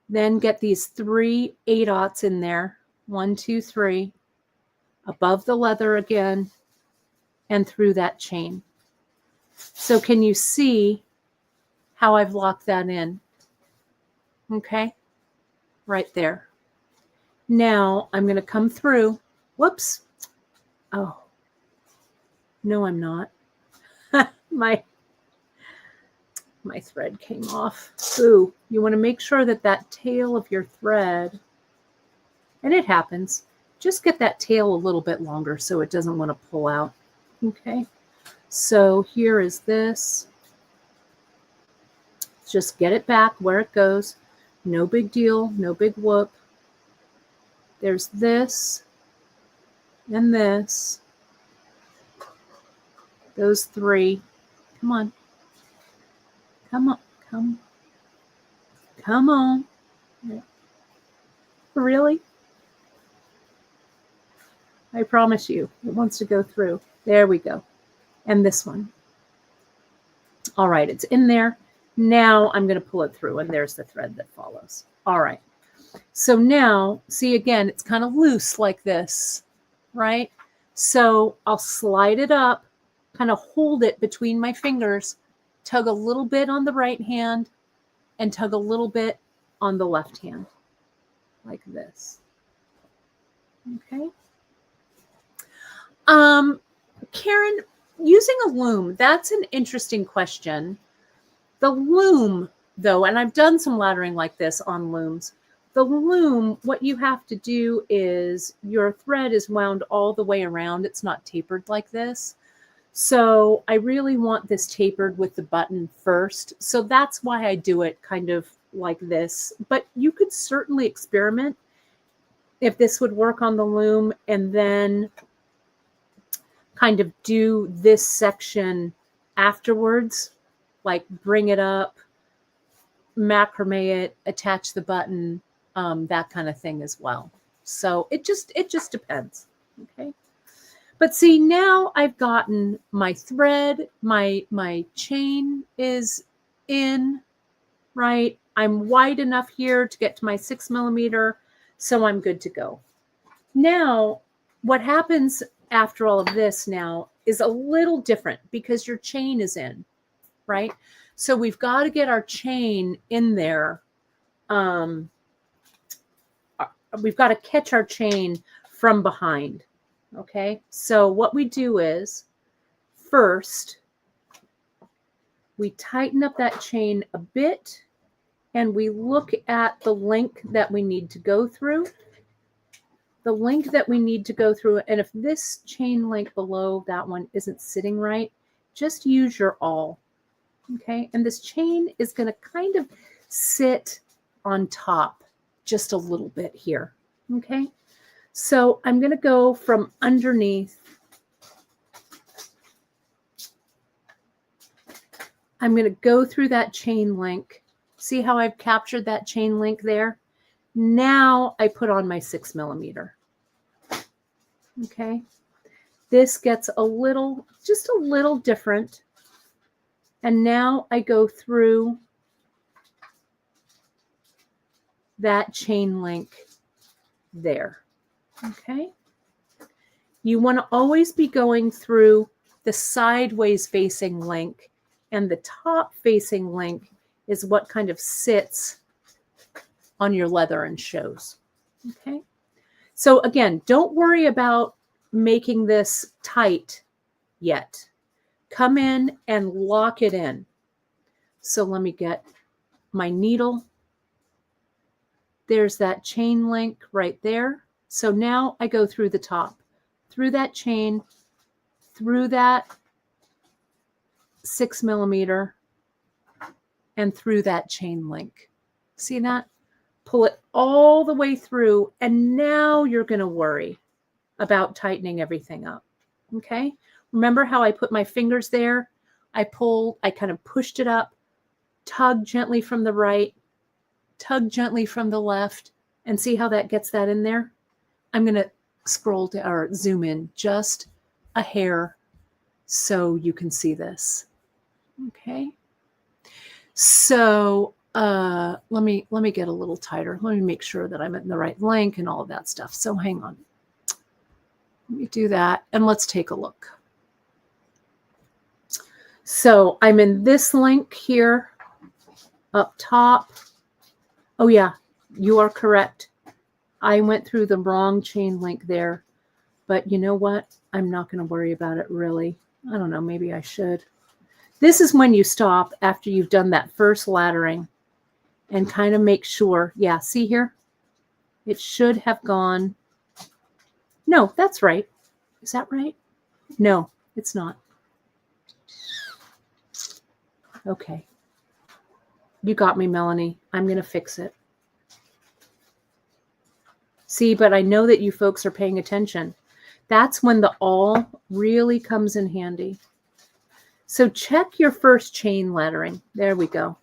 Then get these 3 8/0 in there. 1, 2, 3. Above the leather again, and through that chain. So can you see how I've locked that in? Okay, right there. Now I'm going to come through. Whoops. Oh, no, I'm not. my thread came off. Ooh, you want to make sure that that tail of your thread, and it happens, just get that tail a little bit longer so it doesn't want to pull out. Okay, so here is this. Just get it back where it goes. No big deal, no big whoop. There's this and this. Those 3. Come on. Come on. Come on. Really? I promise you, it wants to go through. There we go. And this one. All right, it's in there. Now I'm going to pull it through, and there's the thread that follows. All right. So now, see, again, it's kind of loose like this, right? So I'll slide it up, kind of hold it between my fingers, tug a little bit on the right hand, and tug a little bit on the left hand, like this. Okay. Karen, using a loom, that's an interesting question. The loom, though, and I've done some laddering like this on looms. The loom, what you have to do is your thread is wound all the way around. It's not tapered like this. So I really want this tapered with the button first. So that's why I do it kind of like this. But you could certainly experiment if this would work on the loom, and then kind of do this section afterwards, like bring it up, macrame it, attach the button, that kind of thing as well. So it just depends. Okay. But see, now I've gotten my thread, my chain is in, right? I'm wide enough here to get to my 6 millimeter, so I'm good to go. Now, what happens after all of this now is a little different because your chain is in, right? So we've got to get our chain in there. We've got to catch our chain from behind. Okay, so what we do is first we tighten up that chain a bit, and we look at the link that we need to go through. The link that we need to go through, and if this chain link below that one isn't sitting right, just use your awl. Okay, and this chain is going to kind of sit on top just a little bit here. Okay, so I'm going to go from underneath. I'm going to go through that chain link. See how I've captured that chain link there? Now I put on my 6 millimeter. Okay, this gets a little, just a little different. And now I go through that chain link there. Okay, you want to always be going through the sideways facing link, and the top facing link is what kind of sits on your leather and shows. Okay, so again, don't worry about making this tight yet. Come in and lock it in. So let me get my needle. There's that chain link right there. So now I go through the top, through that chain, through that 6 millimeter, and through that chain link. See that? Pull it all the way through, and now you're going to worry about tightening everything up. Okay? Remember how I put my fingers there? I kind of pushed it up, tug gently from the right, tug gently from the left, and see how that gets that in there? I'm going to scroll to or zoom in just a hair so you can see this. Okay. So let me get a little tighter. Let me make sure that I'm in the right length and all of that stuff. So hang on. Let me do that and let's take a look. So I'm in this link here up top. Oh yeah, you are correct. I went through the wrong chain link there, but you know what? I'm not going to worry about it really. I don't know, maybe I should. This is when you stop after you've done that first laddering and kind of make sure. Yeah, see here? It should have gone. No, that's right. Is that right? No, it's not. Okay. You got me, Melanie. I'm going to fix it. See, but I know that you folks are paying attention. That's when the awl really comes in handy. So check your first chain lettering. There we go.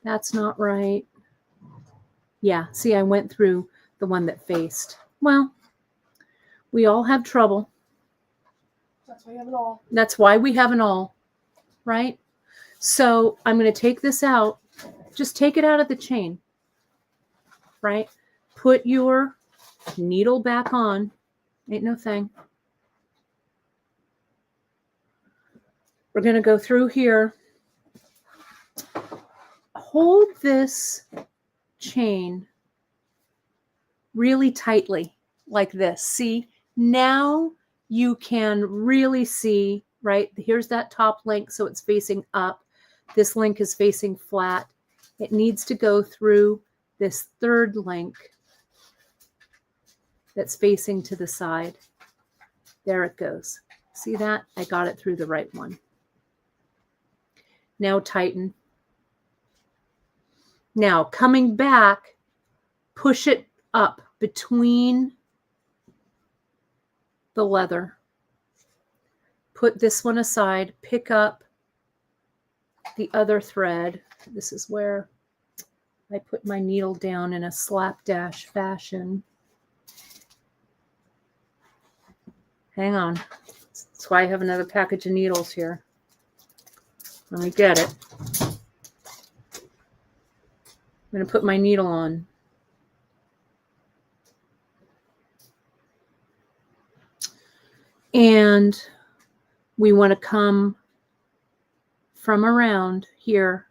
That's not right. Yeah, see, I went through the one that faced. Well, we all have trouble. That's why you have an awl. That's why we have an awl, right? So I'm going to take this out. Just take it out of the chain, right? Put your needle back on. Ain't no thing. We're going to go through here. Hold this chain really tightly like this. See, now you can really see, right? Here's that top link, so it's facing up. This link is facing flat. It needs to go through this third link that's facing to the side. There it goes. See that? I got it through the right one. Now tighten. Now coming back, push it up between the leather. Put this one aside, pick up the other thread. This is where I put my needle down in a slapdash fashion. Hang on. That's why I have another package of needles here. Let me get it. I'm going to put my needle on. And we want to come from around here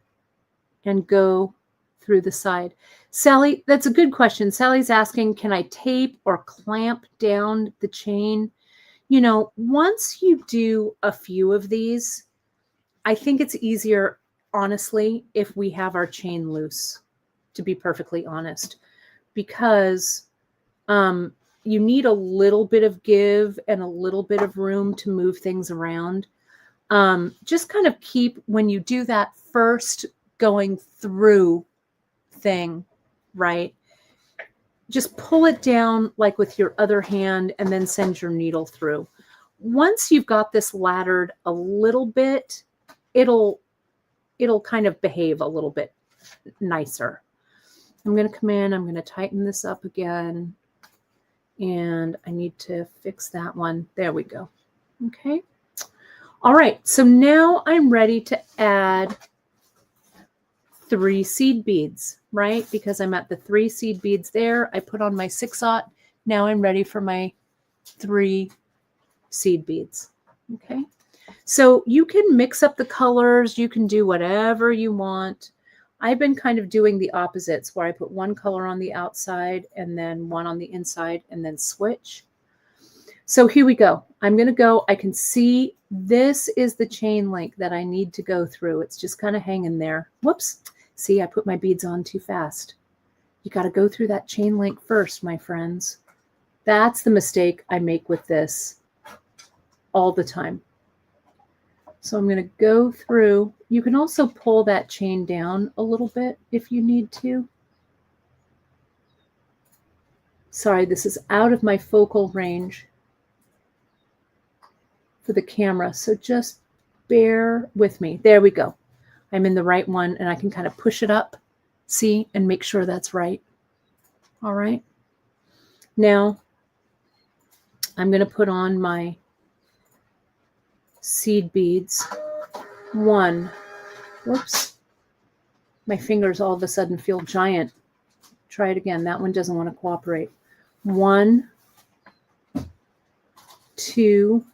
and go through the side. Sally, that's a good question. Sally's asking, can I tape or clamp down the chain? You know, once you do a few of these, I think it's easier, honestly, if we have our chain loose, to be perfectly honest, because you need a little bit of give and a little bit of room to move things around. Just kind of keep, when you do that first going through thing, right? Just pull it down like with your other hand and then send your needle through. Once you've got this laddered a little bit, it'll kind of behave a little bit nicer. I'm going to come in, I'm going to tighten this up again, and I need to fix that one. There we go. Okay. All right. So now I'm ready to add 3 seed beads, right? Because I'm at the 3 seed beads there. I put on my 6/0. Now I'm ready for my 3 seed beads. Okay. So you can mix up the colors. You can do whatever you want. I've been kind of doing the opposites where I put one color on the outside and then one on the inside and then switch. So here we go. I'm going to go. I can see this is the chain link that I need to go through. It's just kind of hanging there. Whoops. See, I put my beads on too fast. You got to go through that chain link first, my friends. That's the mistake I make with this all the time. So I'm going to go through. You can also pull that chain down a little bit if you need to. Sorry, this is out of my focal range for the camera, so just bear with me. There we go. I'm in the right one, and I can kind of push it up, see, and make sure that's right. All right. Now, I'm going to put on my seed beads. One. Whoops. My fingers all of a sudden feel giant. Try it again. That one doesn't want to cooperate. 1, 2.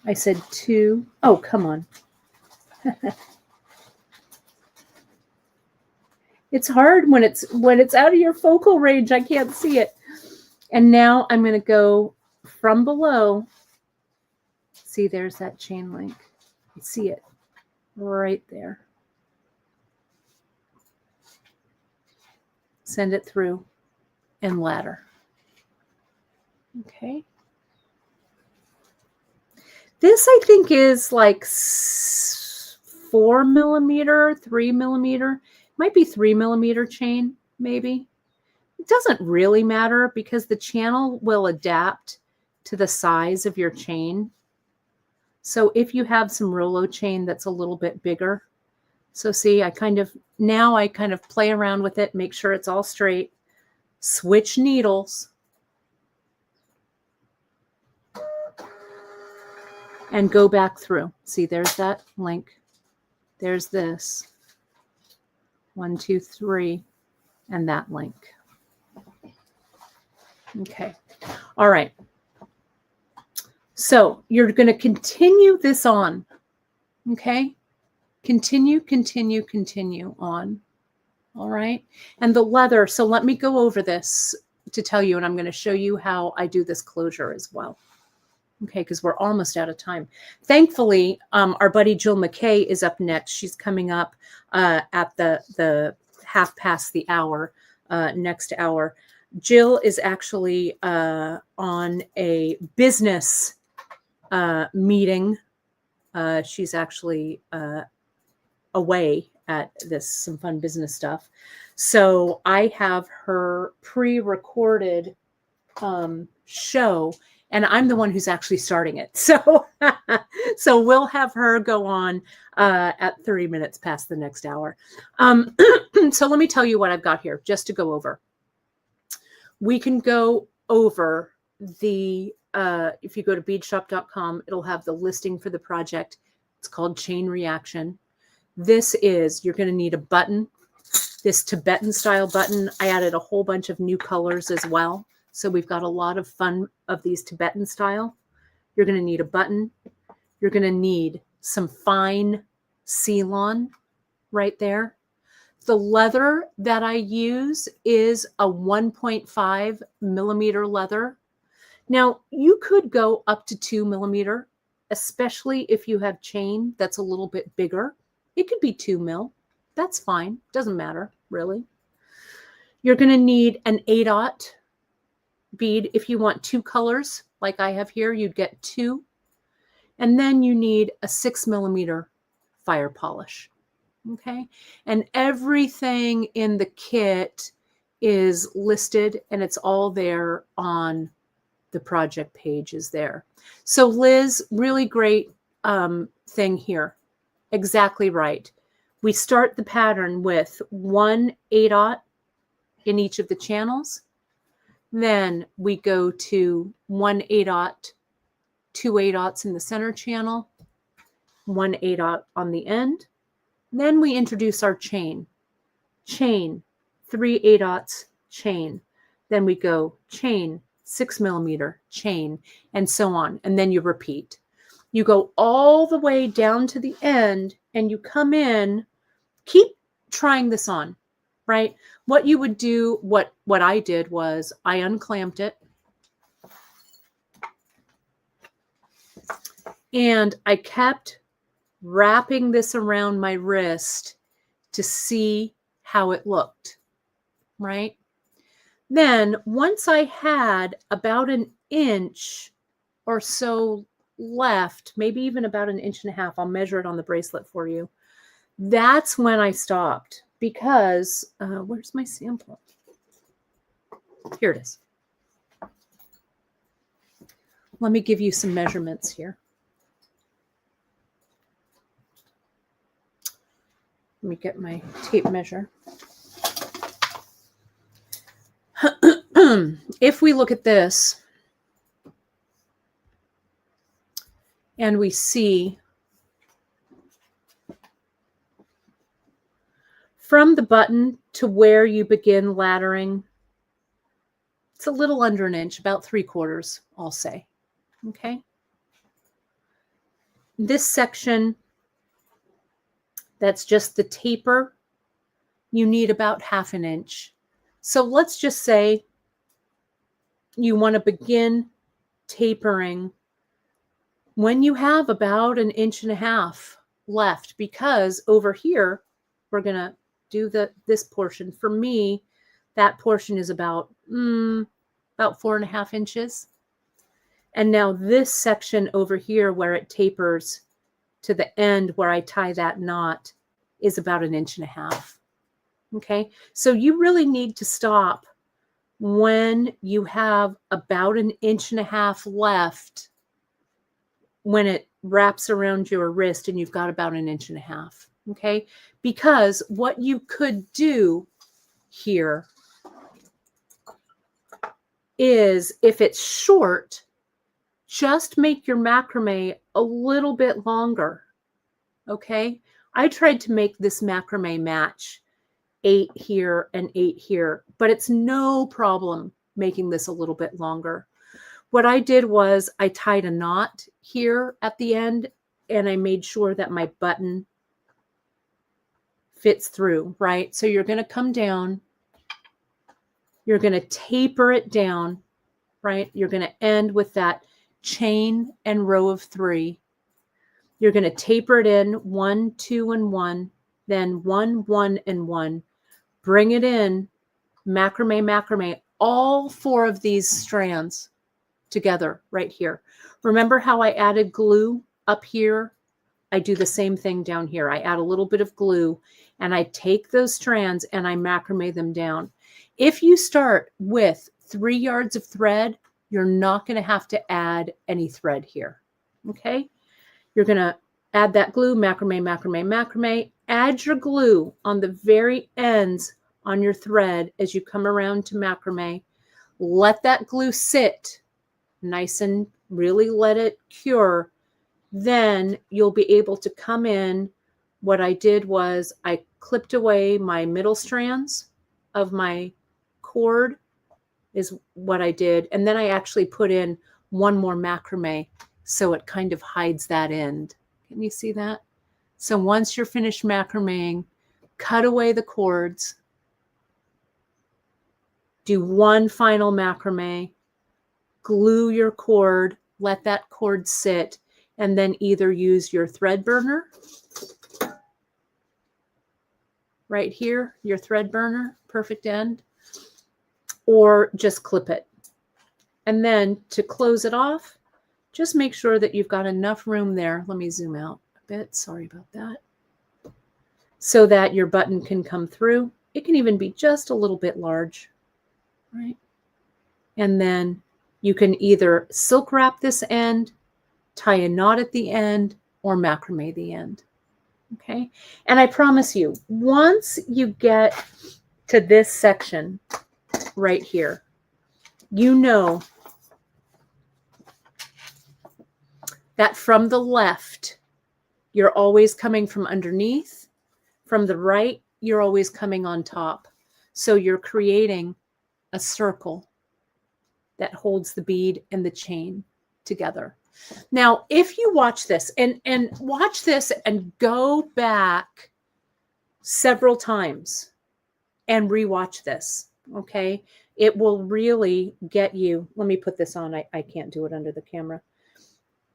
I said 2. Oh, come on. It's hard when it's out of your focal range. I can't see it. And now I'm going to go from below. See, there's that chain link. You see it right there. Send it through and ladder. Okay. This, I think, is like 4 millimeter, 3 millimeter. Might be 3 millimeter chain, maybe. It doesn't really matter because the channel will adapt to the size of your chain. So if you have some Rolo chain that's a little bit bigger, so see, now I kind of play around with it, make sure it's all straight, switch needles, and go back through. See, there's that link. There's this. 1, 2, 3, and that link. Okay. All right. So you're going to continue this on. Okay. Continue on. All right. And the leather. So let me go over this to tell you, and I'm going to show you how I do this closure as well. Okay, because we're almost out of time. Thankfully, our buddy Jill McKay is up next. She's coming up at the half past the hour, next hour. Jill is actually on a business meeting. She's actually away at some fun business stuff. So I have her pre-recorded show, and I'm the one who's actually starting it. So, so we'll have her go on at 30 minutes past the next hour. So let me tell you what I've got here, just to go over. We can go over the, if you go to beadshop.com, it'll have the listing for the project. It's called Chain Reaction. This is, you're going to need a button, this Tibetan style button. I added a whole bunch of new colors as well. So we've got a lot of fun of these Tibetan style. You're going to need a button. You're going to need some fine Ceylon right there. The leather that I use is a 1.5 millimeter leather. Now, you could go up to 2 millimeter, especially if you have chain that's a little bit bigger. It could be 2 mil. That's fine. Doesn't matter, really. You're going to need an 8/0 bead. If you want 2 colors, like I have here, you'd get 2. And then you need a 6 millimeter fire polish. Okay. And everything in the kit is listed, and it's all there on the project page is there. So Liz, really great thing here. Exactly right. We start the pattern with 1 8/0 in each of the channels. Then we go to 1 8/0, 2 8/0 in the center channel, 1 8/0 on the end. Then we introduce our chain, 3 8/0 chain. Then we go chain, 6 millimeter chain, and so on. And then you repeat. You go all the way down to the end, and you come in. Keep trying this on, right? What you would do, what I did was I unclamped it. And I kept wrapping this around my wrist to see how it looked, right? Then once I had about an inch or so left, maybe even about an inch and a half, I'll measure it on the bracelet for you. That's when I stopped because, where's my sample? Here it is. Let me give you some measurements here. Let me get my tape measure. If we look at this and we see from the button to where you begin laddering, it's a little under an inch, about 3/4, I'll say. Okay. This section, that's just the taper, you need about 1/2 inch. So let's just say you want to begin tapering when you have about an inch and a half left, because over here, we're going to do this portion. For me, that portion is about 4.5 inches. And now this section over here where it tapers to the end where I tie that knot is about an inch and a half. Okay, so you really need to stop when you have about an inch and a half left when it wraps around your wrist and you've got about an inch and a half. Okay, because what you could do here is, if it's short, just make your macrame a little bit longer. Okay, I tried to make this macrame match 8 here and 8 here, but it's no problem making this a little bit longer. What I did was I tied a knot here at the end and I made sure that my button fits through, right? So you're going to come down, you're going to taper it down, right? You're going to end with that chain and row of 3. You're going to taper it in 1, 2, and 1, then 1, 1, and 1. Bring it in, macrame, macrame, all 4 of these strands together right here. Remember how I added glue up here? I do the same thing down here. I add a little bit of glue and I take those strands and I macrame them down. If you start with 3 yards of thread, you're not going to have to add any thread here. Okay? You're going to add that glue, macrame, macrame, macrame. Add your glue on the very ends on your thread as you come around to macrame. Let that glue sit nice and really let it cure. Then you'll be able to come in. What I did was I clipped away my middle strands of my cord is what I did. And then I actually put in 1 more macrame so it kind of hides that end. Can you see that? So once you're finished macrameing, cut away the cords, do 1 final macrame, glue your cord, let that cord sit, and then either use your thread burner right here, your thread burner, perfect end, or just clip it. And then to close it off, just make sure that you've got enough room there. Let me zoom out a bit. Sorry about that. So that your button can come through. It can even be just a little bit large, right? And then you can either silk wrap this end, tie a knot at the end, or macrame the end. Okay. And I promise you, once you get to this section right here, you know that from the left, you're always coming from underneath. From the right, you're always coming on top. So you're creating a circle that holds the bead and the chain together. Now, if you watch this and watch this and go back several times and rewatch this, okay, it will really get you. Let me put this on. I can't do it under the camera.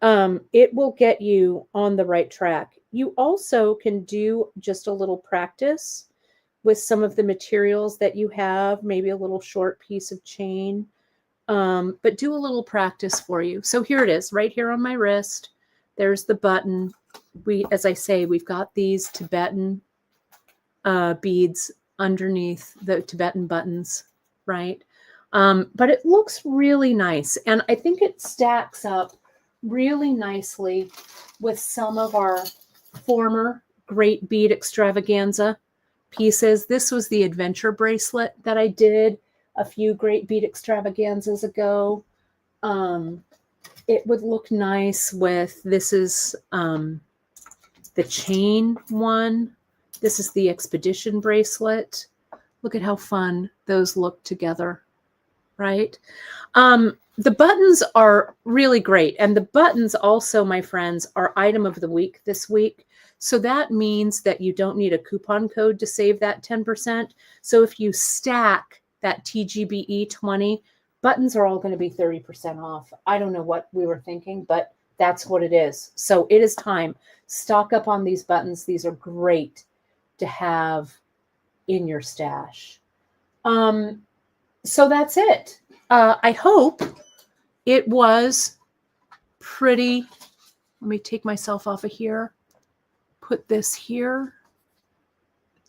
it will get you on the right track. You also can do just a little practice with some of the materials that you have, maybe a little short piece of chain, but do a little practice for you. So here it is, right here on my wrist. There's the button. As I say, we've got these Tibetan beads underneath the Tibetan buttons, right? But it looks really nice. And I think it stacks up really nicely with some of our former Great Bead Extravaganza pieces. This was the adventure bracelet that I did a few Great Bead Extravaganzas ago. It would look nice with, this is the chain one. This is the expedition bracelet. Look at how fun those look together, right? The buttons are really great. And the buttons also, my friends, are item of the week this week. So that means that you don't need a coupon code to save that 10%. So if you stack that TGBE 20, buttons are all going to be 30% off. I don't know what we were thinking, but that's what it is. So it is time. Stock up on these buttons. These are great to have in your stash. So that's it. I hope it was pretty. Let me take myself off of here. Put this here.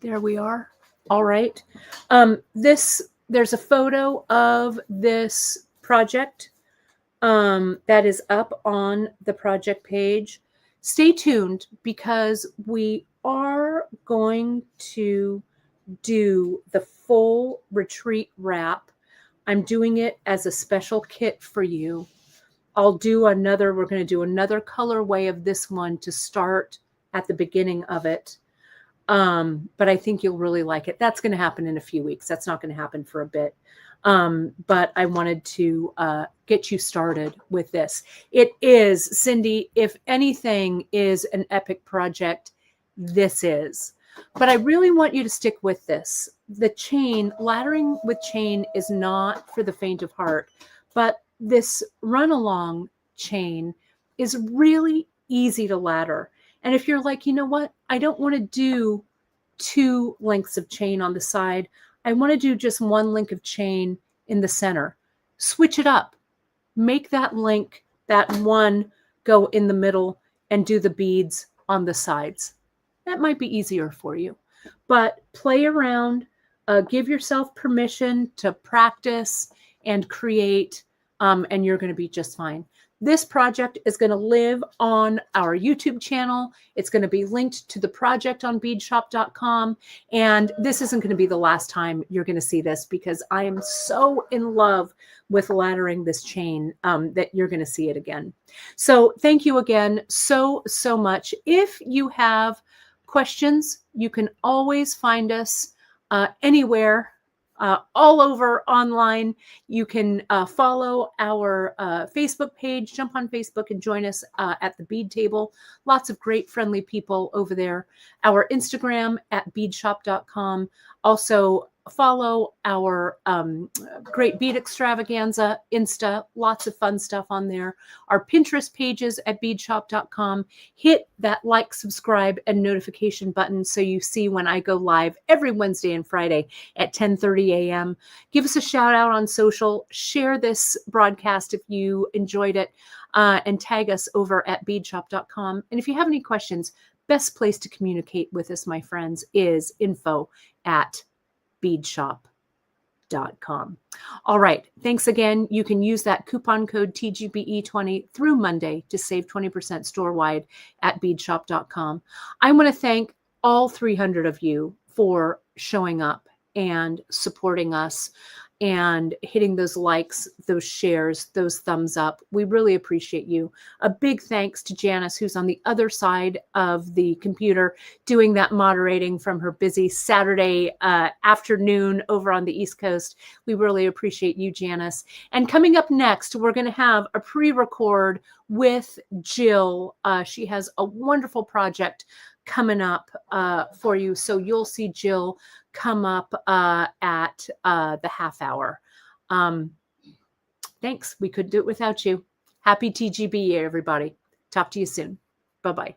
There we are. All right. There's a photo of this project that is up on the project page. Stay tuned because we are going to do the full retreat wrap. I'm doing it as a special kit for you. We're going to do another colorway of this one to start at the beginning of it. But I think you'll really like it. That's going to happen in a few weeks. That's not going to happen for a bit. But I wanted to get you started with this. It is, Cindy, if anything is an epic project, this is. But I really want you to stick with this. The chain, laddering with chain is not for the faint of heart, but this run-along chain is really easy to ladder. And if you're like, you know what, I don't want to do 2 lengths of chain on the side. I want to do just 1 link of chain in the center. Switch it up. Make that link, that one, go in the middle and do the beads on the sides. That might be easier for you. But play around. Give yourself permission to practice and create, and you're going to be just fine. This project is going to live on our YouTube channel. It's going to be linked to the project on beadshop.com. And this isn't going to be the last time you're going to see this because I am so in love with laddering this chain that you're going to see it again. So thank you again so much. If you have questions, you can always find us anywhere. All over online. You can follow our Facebook page, jump on Facebook and join us at the Bead Table. Lots of great friendly people over there. Our Instagram at beadshop.com. Also follow our Great Bead Extravaganza Insta. Lots of fun stuff on there. Our Pinterest pages at beadshop.com. Hit that like, subscribe, and notification button so you see when I go live every Wednesday and Friday at 10:30 a.m. Give us a shout out on social. Share this broadcast if you enjoyed it, and tag us over at beadshop.com. And if you have any questions, best place to communicate with us, my friends, is info@beadshop.com. All right. Thanks again. You can use that coupon code TGBE20 through Monday to save 20% store-wide at beadshop.com. I want to thank all 300 of you for showing up and supporting us and hitting those likes, those shares, those thumbs up. We really appreciate you. A big thanks to Janice, who's on the other side of the computer doing that moderating from her busy Saturday afternoon over on the East Coast. We really appreciate you, Janice. And coming up next, we're going to have a pre-record with Jill. She has a wonderful project coming up for you. So you'll see Jill come up at the half hour. Thanks. We couldn't do it without you. Happy TGBE, everybody. Talk to you soon. Bye-bye.